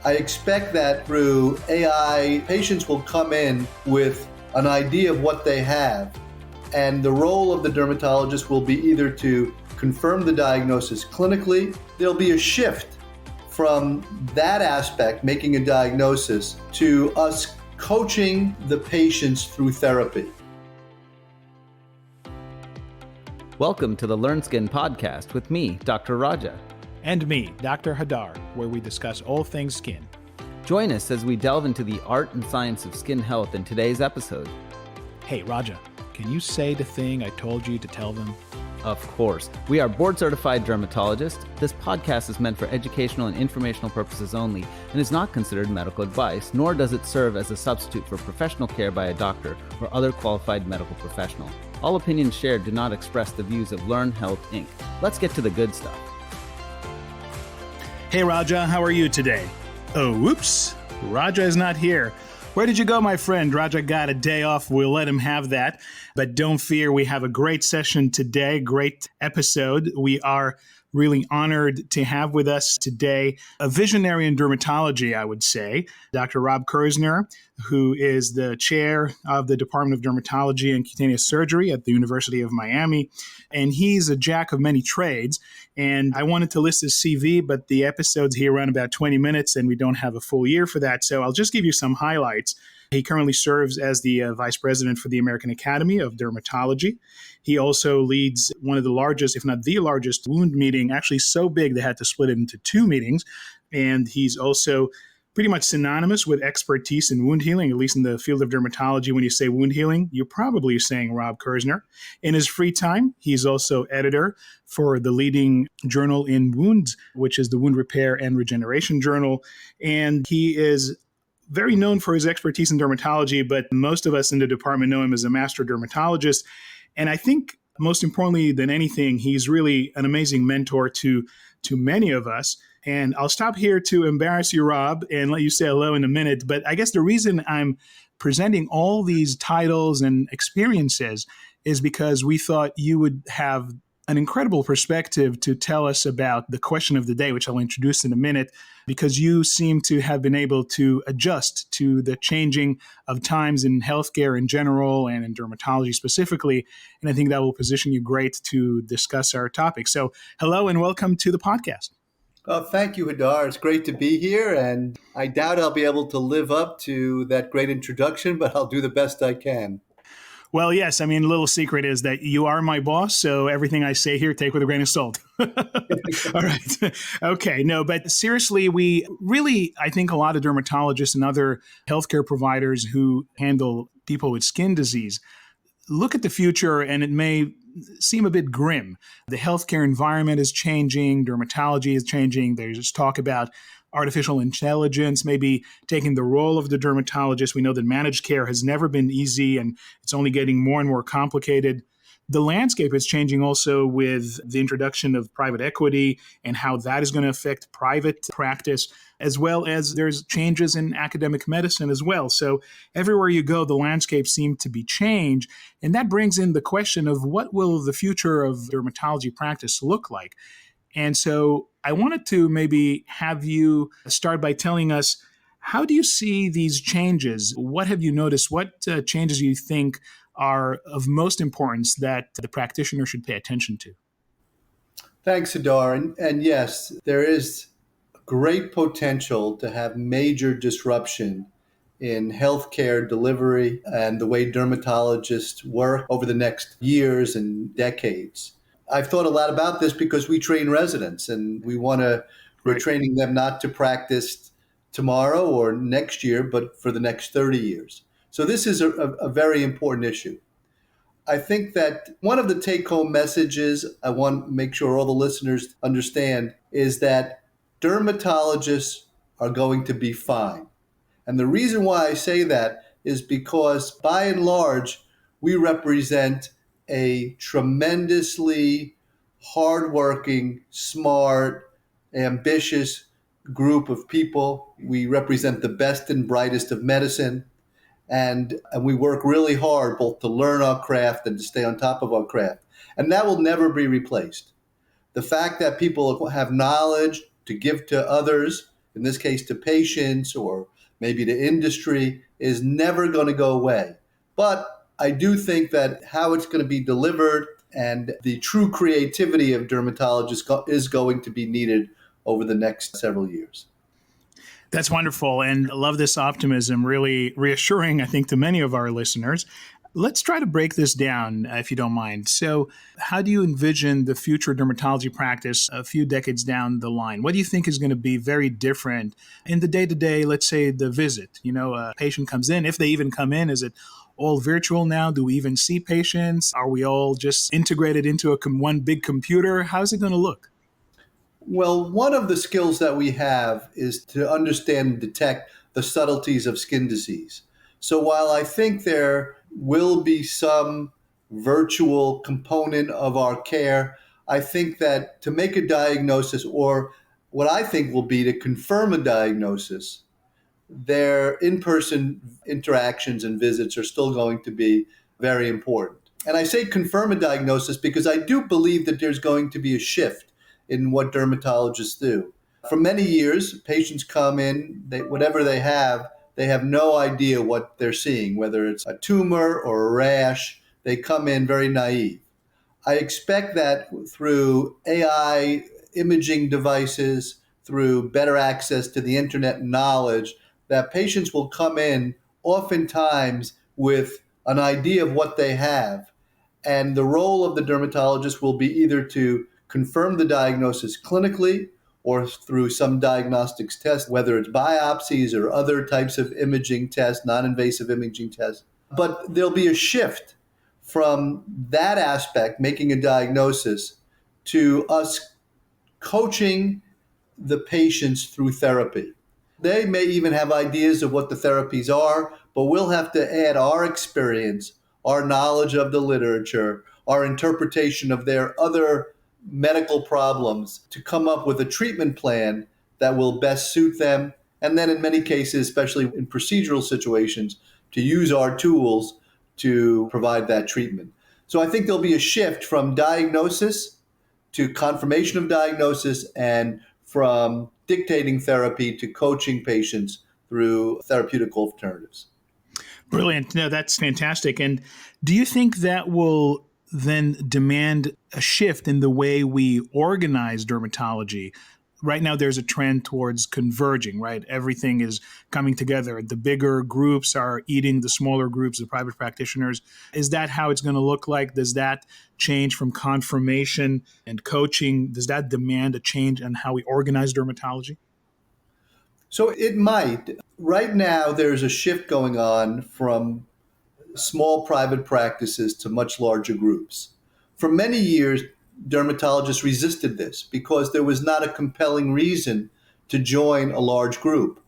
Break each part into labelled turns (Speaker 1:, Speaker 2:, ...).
Speaker 1: I expect that through AI, patients will come in with an idea of what they have, and the role of the dermatologist will be either to confirm the diagnosis clinically. There'll be a shift from that aspect, making a diagnosis, to us coaching the patients through therapy.
Speaker 2: Welcome to the Learn Skin podcast with me, Dr. Raja.
Speaker 3: And me, Dr. Hadar, where we discuss all things skin.
Speaker 2: Join us as we delve into the art and science of skin health in today's episode.
Speaker 3: Hey, Raja, can you say the thing I told you to tell them?
Speaker 2: Of course. We are board-certified dermatologists. This podcast is meant for educational and informational purposes only and is not considered medical advice, nor does it serve as a substitute for professional care by a doctor or other qualified medical professional. All opinions shared do not express the views of Learn Health, Inc. Let's get to the good stuff.
Speaker 3: Hey, Raja, how are you today? Oh, whoops. Raja is not here. Where did you go, my friend? Raja got a day off. We'll let him have that. But don't fear, we have a great session today, great episode. We are really honored to have with us today a visionary in dermatology, I would say, Dr. Rob Kirsner, who is the chair of the Department of Dermatology and Cutaneous Surgery at the University of Miami. And he's a jack of many trades. And I wanted to list his CV, but the episodes here run about 20 minutes and we don't have a full year for that. So I'll just give you some highlights. He currently serves as the vice president for the American Academy of Dermatology. He also leads one of the largest, if not the largest, wound meeting, actually so big they had to split it into two meetings. And he's also pretty much synonymous with expertise in wound healing, at least in the field of dermatology. When you say wound healing, you're probably saying Rob Kirsner. In his free time, he's also editor for the leading journal in wounds, which is the Wound Repair and Regeneration Journal. And he is very known for his expertise in dermatology, but most of us in the department know him as a master dermatologist. And I think most importantly than anything, he's really an amazing mentor to many of us. And I'll stop here to embarrass you, Rob, and let you say hello in a minute. But I guess the reason I'm presenting all these titles and experiences is because we thought you would have an incredible perspective to tell us about the question of the day, which I'll introduce in a minute, because you seem to have been able to adjust to the changing of times in healthcare in general and in dermatology specifically. And I think that will position you great to discuss our topic. So hello and welcome to the podcast.
Speaker 1: Thank you, Hadar. It's great to be here, and I doubt I'll be able to live up to that great introduction, but I'll do the best I can.
Speaker 3: Well, yes. I mean, a little secret is that you are my boss, so everything I say here, take with a grain of salt. All right. Okay. No, but seriously, we really, I think a lot of dermatologists and other healthcare providers who handle people with skin disease look at the future, and it may seem a bit grim. The healthcare environment is changing. Dermatology is changing. There's talk about artificial intelligence, maybe taking the role of the dermatologist. We know that managed care has never been easy and it's only getting more and more complicated. The landscape is changing also with the introduction of private equity and how that is going to affect private practice, as well as there's changes in academic medicine as well. So everywhere you go, the landscape seems to be changed. And that brings in the question of what will the future of dermatology practice look like? And so I wanted to maybe have you start by telling us, how do you see these changes? What have you noticed? What changes do you think are of most importance that the practitioner should pay attention to?
Speaker 1: Thanks, Hadar. And yes, there is great potential to have major disruption in healthcare delivery and the way dermatologists work over the next years and decades. I've thought a lot about this because we train residents and we're training them not to practice tomorrow or next year, but for the next 30 years. So this is a very important issue. I think that one of the take-home messages I want to make sure all the listeners understand is that dermatologists are going to be fine. And the reason why I say that is because by and large, we represent a tremendously hardworking, smart, ambitious group of people. We represent the best and brightest of medicine. And we work really hard both to learn our craft and to stay on top of our craft. And that will never be replaced. The fact that people have knowledge to give to others in this case to patients or maybe to industry, is never going to go away. But I do think that how it's going to be delivered and the true creativity of dermatologists is going to be needed over the next several years.
Speaker 3: That's wonderful. And I love this optimism, really reassuring, I think, to many of our listeners. Let's try to break this down, if you don't mind. So, how do you envision the future dermatology practice a few decades down the line? What do you think is going to be very different in the day-to-day, let's say, the visit? A patient comes in, if they even come in, is it all virtual now? Do we even see patients? Are we all just integrated into one big computer? How's it going to look?
Speaker 1: Well, one of the skills that we have is to understand and detect the subtleties of skin disease. So while I think there will be some virtual component of our care, I think that to make a diagnosis, or what I think will be to confirm a diagnosis, their in-person interactions and visits are still going to be very important. And I say confirm a diagnosis because I do believe that there's going to be a shift in what dermatologists do. For many years, patients come in, whatever they have no idea what they're seeing, whether it's a tumor or a rash. They come in very naive. I expect that through AI imaging devices, through better access to the internet and knowledge, that patients will come in oftentimes with an idea of what they have. And the role of the dermatologist will be either to confirm the diagnosis clinically or through some diagnostics test, whether it's biopsies or other types of imaging tests, non-invasive imaging tests. But there'll be a shift from that aspect, making a diagnosis, to us coaching the patients through therapy. They may even have ideas of what the therapies are, but we'll have to add our experience, our knowledge of the literature, our interpretation of their other medical problems to come up with a treatment plan that will best suit them. And then in many cases, especially in procedural situations, to use our tools to provide that treatment. So I think there'll be a shift from diagnosis to confirmation of diagnosis, and from dictating therapy to coaching patients through therapeutic alternatives.
Speaker 3: Brilliant. No, that's fantastic. And do you think that will then demand a shift in the way we organize dermatology? Right now, there's a trend towards converging, right? Everything is coming together. The bigger groups are eating the smaller groups, the private practitioners. Is that how it's going to look like? Does that change from confirmation and coaching? Does that demand a change in how we organize dermatology?
Speaker 1: So it might. Right now, there's a shift going on from small private practices to much larger groups. For many years, dermatologists resisted this because there was not a compelling reason to join a large group.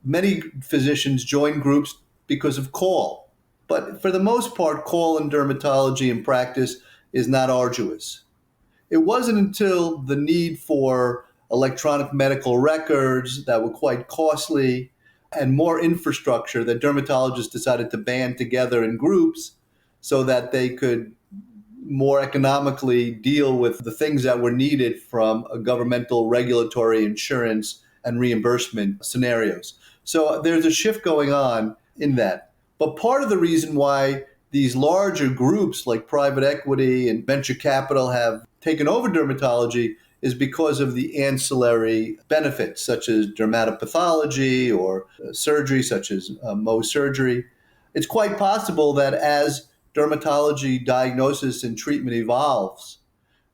Speaker 1: Many physicians join groups because of call. But for the most part, call in dermatology and practice is not arduous. It wasn't until the need for electronic medical records that were quite costly and more infrastructure that dermatologists decided to band together in groups so that they could more economically deal with the things that were needed from a governmental, regulatory, insurance, and reimbursement scenarios. So there's a shift going on in that. But part of the reason why these larger groups like private equity and venture capital have taken over dermatology is because of the ancillary benefits, such as dermatopathology or surgery, such as Mohs surgery. It's quite possible that as dermatology diagnosis and treatment evolves,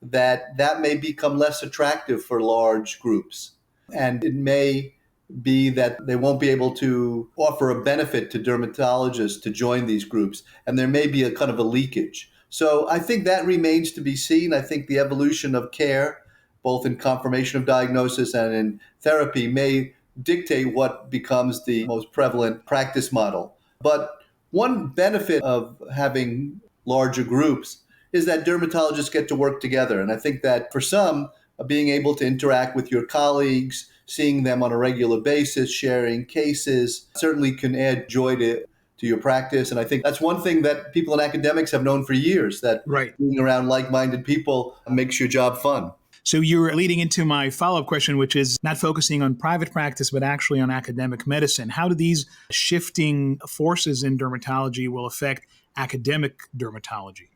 Speaker 1: that may become less attractive for large groups. And it may be that they won't be able to offer a benefit to dermatologists to join these groups, and there may be a kind of a leakage. So I think that remains to be seen. I think the evolution of care, both in confirmation of diagnosis and in therapy, may dictate what becomes the most prevalent practice model. But one benefit of having larger groups is that dermatologists get to work together. And I think that for some, being able to interact with your colleagues, seeing them on a regular basis, sharing cases, certainly can add joy to your practice. And I think that's one thing that people in academics have known for years, that
Speaker 3: Right.
Speaker 1: being around like-minded people makes your job fun.
Speaker 3: So you're leading into my follow-up question, which is not focusing on private practice, but actually on academic medicine. How do these shifting forces in dermatology will affect academic dermatology?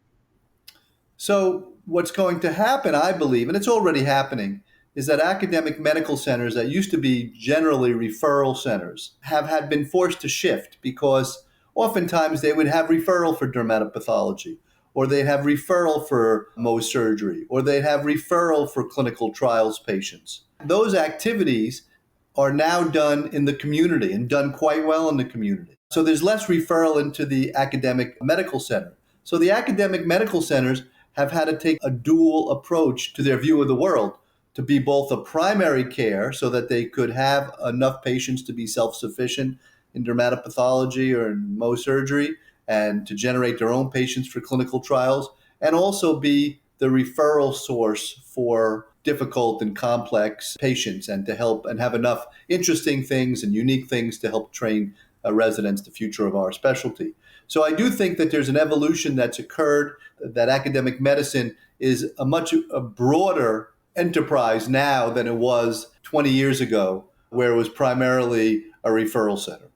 Speaker 1: So, what's going to happen, I believe, and it's already happening, is that academic medical centers that used to be generally referral centers have had been forced to shift because oftentimes they would have referral for dermatopathology, or they'd have referral for Mohs surgery, or they'd have referral for clinical trials patients. Those activities are now done in the community and done quite well in the community. So there's less referral into the academic medical center. So the academic medical centers have had to take a dual approach to their view of the world, to be both a primary care so that they could have enough patients to be self-sufficient in dermatopathology or in Mohs surgery and to generate their own patients for clinical trials, and also be the referral source for difficult and complex patients and to help and have enough interesting things and unique things to help train residents, the future of our specialty. So I do think that there's an evolution that's occurred, that academic medicine is a broader enterprise now than it was 20 years ago, where it was primarily a referral center.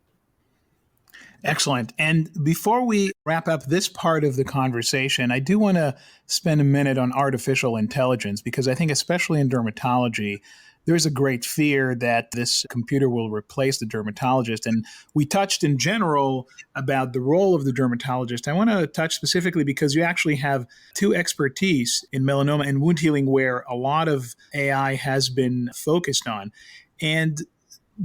Speaker 3: Excellent. And before we wrap up this part of the conversation, I do want to spend a minute on artificial intelligence, because I think especially in dermatology, there's a great fear that this computer will replace the dermatologist. And we touched in general about the role of the dermatologist. I want to touch specifically because you actually have two expertise in melanoma and wound healing where a lot of AI has been focused on. And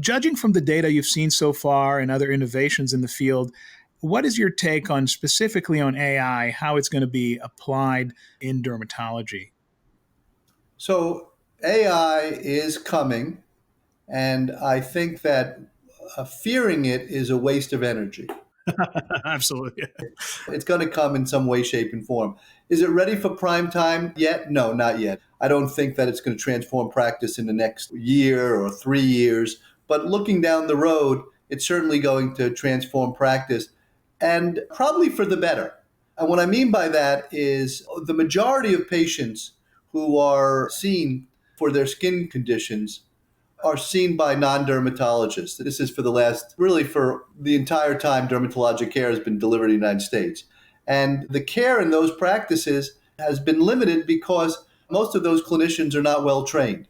Speaker 3: judging from the data you've seen so far and other innovations in the field, what is your take on specifically on AI, how it's going to be applied in dermatology?
Speaker 1: So AI is coming, and I think that fearing it is a waste of energy.
Speaker 3: Absolutely.
Speaker 1: It's going to come in some way, shape, and form. Is it ready for prime time yet? No, not yet. I don't think that it's going to transform practice in the next year or 3 years. But looking down the road, it's certainly going to transform practice, and probably for the better. And what I mean by that is the majority of patients who are seen for their skin conditions are seen by non-dermatologists. This is really for the entire time dermatologic care has been delivered in the United States. And the care in those practices has been limited because most of those clinicians are not well trained.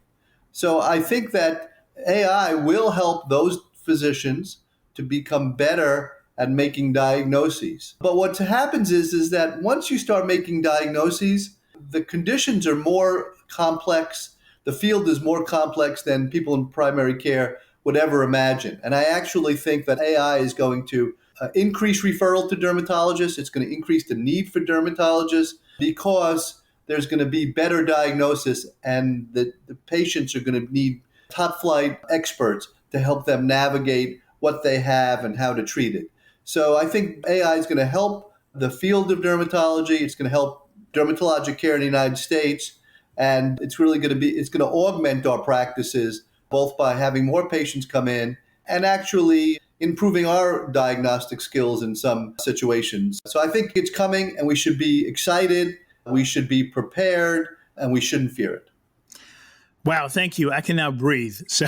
Speaker 1: So I think that AI will help those physicians to become better at making diagnoses. But what happens is that once you start making diagnoses, the conditions are more complex. The field is more complex than people in primary care would ever imagine. And I actually think that AI is going to increase referral to dermatologists. It's going to increase the need for dermatologists because there's going to be better diagnosis, and the patients are going to need top flight experts to help them navigate what they have and how to treat it. So I think AI is going to help the field of dermatology. It's going to help dermatologic care in the United States. And it's going to augment our practices, both by having more patients come in and actually improving our diagnostic skills in some situations. So I think it's coming, and we should be excited, we should be prepared, and we shouldn't fear it.
Speaker 3: Wow, thank you. I can now breathe. So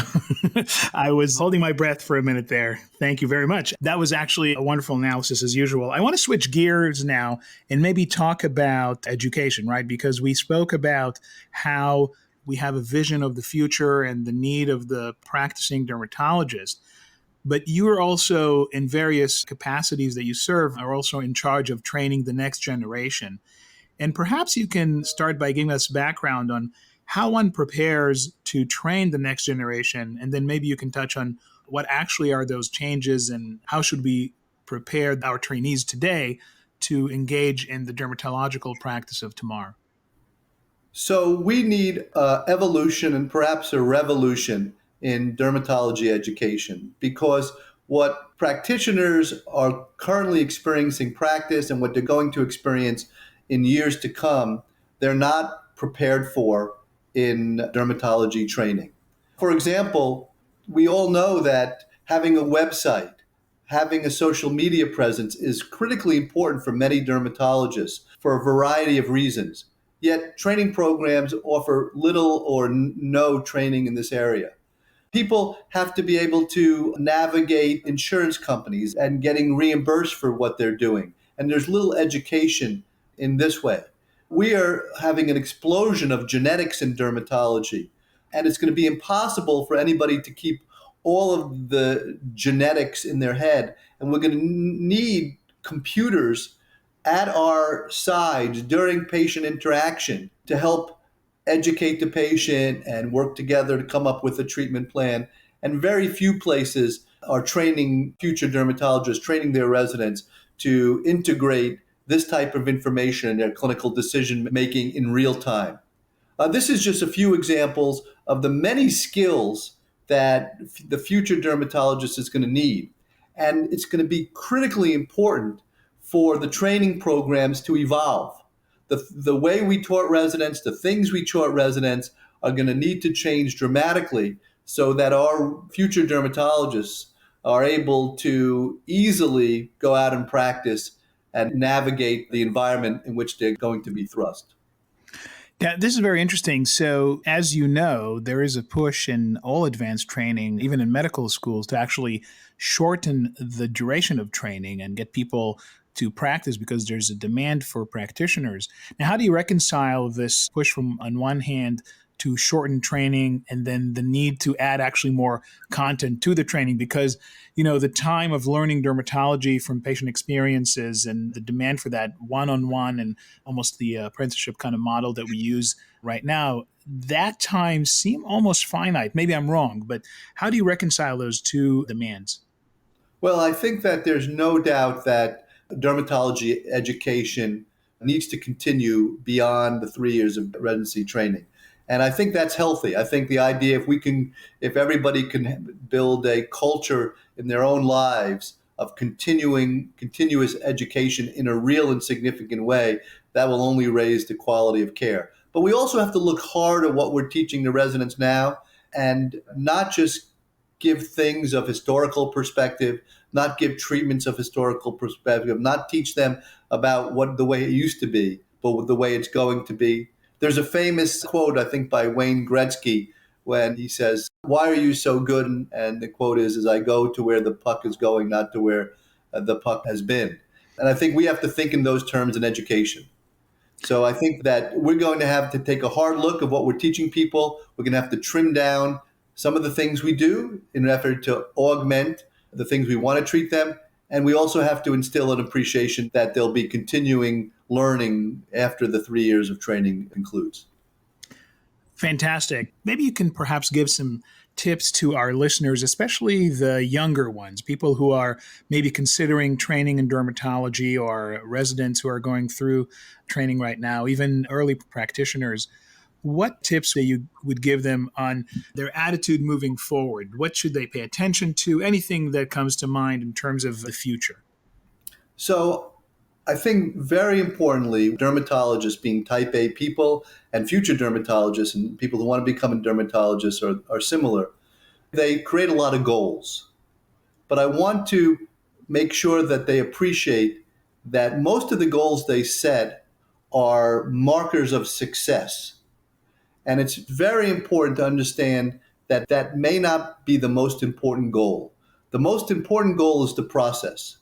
Speaker 3: I was holding my breath for a minute there. Thank you very much. That was actually a wonderful analysis as usual. I want to switch gears now and maybe talk about education, right? Because we spoke about how we have a vision of the future and the need of the practicing dermatologist. But you are also, in various capacities that you serve, are also in charge of training the next generation. And perhaps you can start by giving us background on how one prepares to train the next generation, and then maybe you can touch on what actually are those changes and how should we prepare our trainees today to engage in the dermatological practice of tomorrow.
Speaker 1: So we need evolution and perhaps a revolution in dermatology education, because what practitioners are currently experiencing practice and what they're going to experience in years to come, they're not prepared for in dermatology training. For example, we all know that having a website, having a social media presence is critically important for many dermatologists for a variety of reasons. yet training programs offer little or no training in this area. People have to be able to navigate insurance companies and getting reimbursed for what they're doing. And there's little education in this way. We are having an explosion of genetics in dermatology, and it's going to be impossible for anybody to keep all of the genetics in their head. And we're going to need computers at our sides during patient interaction to help educate the patient and work together to come up with a treatment plan. And very few places are training future dermatologists, training their residents to integrate this type of information in their clinical decision making in real time. This is just a few examples of the many skills that the future dermatologist is going to need. And it's going to be critically important for the training programs to evolve. The way we taught residents, the things we taught residents are going to need to change dramatically so that our future dermatologists are able to easily go out and practice and navigate the environment in which they're going to be thrust.
Speaker 3: Yeah, this is very interesting. So, as you know, there is a push in all advanced training, even in medical schools, to actually shorten the duration of training and get people to practice because there's a demand for practitioners. Now, how do you reconcile this push from, on one hand, to shorten training and then the need to add actually more content to the training? Because, you know, the time of learning dermatology from patient experiences and the demand for that one-on-one and almost the apprenticeship kind of model that we use right now, that time seem almost finite. Maybe I'm wrong, but how do you reconcile those two demands?
Speaker 1: Well, I think that there's no doubt that dermatology education needs to continue beyond the 3 years of residency training. And I think that's healthy. I think the idea if everybody can build a culture in their own lives of continuous education in a real and significant way, that will only raise the quality of care. But we also have to look hard at what we're teaching the residents now and not just give things of historical perspective, not give treatments of historical perspective, not teach them about what the way it used to be, but the way it's going to be. There's a famous quote, I think, by Wayne Gretzky when he says, "Why are you so good?" And the quote is "I go to where the puck is going, not to where the puck has been." And I think we have to think in those terms in education. So I think that we're going to have to take a hard look at what we're teaching people. We're going to have to trim down some of the things we do in an effort to augment the things we want to treat them. And we also have to instill an appreciation that there'll be continuing learning after the 3 years of training concludes.
Speaker 3: Fantastic. Maybe you can perhaps give some tips to our listeners, especially the younger ones, people who are maybe considering training in dermatology or residents who are going through training right now, even early practitioners. What tips that you would give them on their attitude moving forward? What should they pay attention to? Anything that comes to mind in terms of the future?
Speaker 1: So I think very importantly, dermatologists being type A people and future dermatologists and people who want to become a dermatologist are similar. They create a lot of goals. But I want to make sure that they appreciate that most of the goals they set are markers of success. And it's very important to understand that that may not be the most important goal. The most important goal is the process.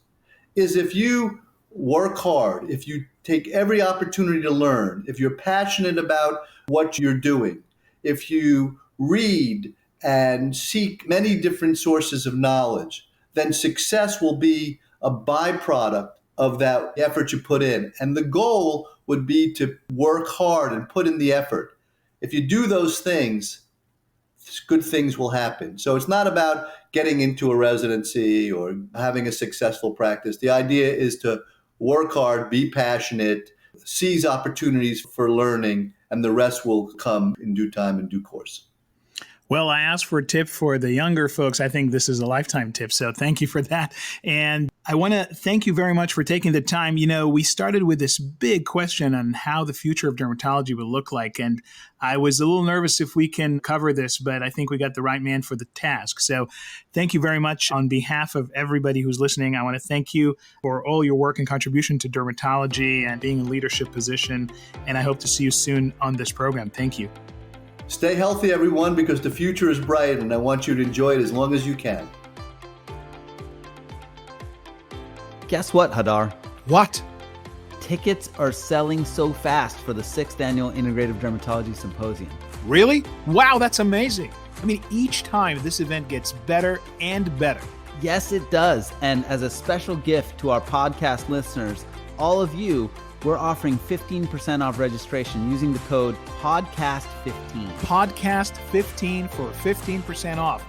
Speaker 1: Is if you work hard, if you take every opportunity to learn, if you're passionate about what you're doing, if you read and seek many different sources of knowledge, then success will be a byproduct of that effort you put in. And the goal would be to work hard and put in the effort. If you do those things, good things will happen. So it's not about getting into a residency or having a successful practice. The idea is to work hard, be passionate, seize opportunities for learning, and the rest will come in due time and due course.
Speaker 3: Well, I asked for a tip for the younger folks. I think this is a lifetime tip, so thank you for that. And I want to thank you very much for taking the time. You know, we started with this big question on how the future of dermatology will look like. And I was a little nervous if we can cover this, but I think we got the right man for the task. So thank you very much. On behalf of everybody who's listening, I want to thank you for all your work and contribution to dermatology and being in a leadership position. And I hope to see you soon on this program. Thank you.
Speaker 1: Stay healthy, everyone, because the future is bright, and I want you to enjoy it as long as you can.
Speaker 2: Guess what, Hadar?
Speaker 3: What?
Speaker 2: Tickets are selling so fast for the 6th Annual Integrative Dermatology Symposium.
Speaker 3: Really? Wow, that's amazing. I mean, each time this event gets better and better.
Speaker 2: Yes, it does. And as a special gift to our podcast listeners, all of you, we're offering 15% off registration using the code PODCAST15.
Speaker 3: PODCAST15 for 15% off.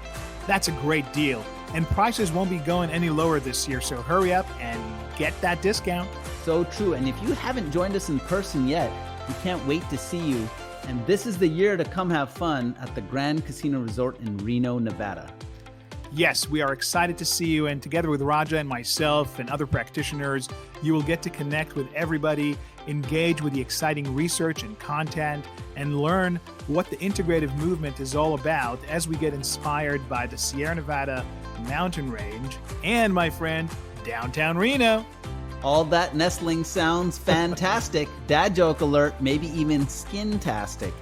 Speaker 3: That's a great deal. And prices won't be going any lower this year, so hurry up and get that discount.
Speaker 2: So true. And if you haven't joined us in person yet, we can't wait to see you. And this is the year to come have fun at the Grand Casino Resort in Reno, Nevada.
Speaker 3: Yes, we are excited to see you, and together with Raja and myself and other practitioners, you will get to connect with everybody, engage with the exciting research and content, and learn what the integrative movement is all about as we get inspired by the Sierra Nevada mountain range and, my friend, downtown Reno.
Speaker 2: All that nestling sounds fantastic. Dad joke alert, maybe even skin-tastic.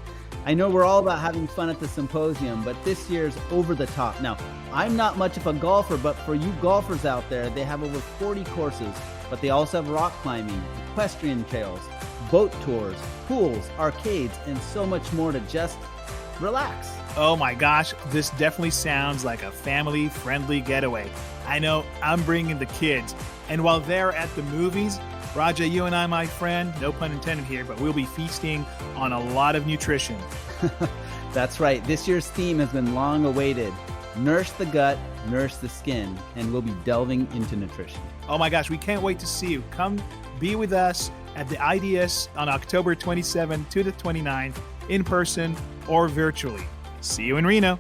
Speaker 2: I know we're all about having fun at the symposium, but this year's over the top. Now, I'm not much of a golfer, but for you golfers out there, they have over 40 courses, but they also have rock climbing, equestrian trails, boat tours, pools, arcades, and so much more to just relax.
Speaker 3: Oh my gosh, this definitely sounds like a family-friendly getaway. I know I'm bringing the kids, and while they're at the movies, Raja, you and I, my friend, no pun intended here, but we'll be feasting on a lot of nutrition.
Speaker 2: That's right. This year's theme has been long awaited. Nourish the gut, nourish the skin, and we'll be delving into nutrition.
Speaker 3: Oh my gosh, we can't wait to see you. Come be with us at the IDS on October 27th to the 29th, in person or virtually. See you in Reno.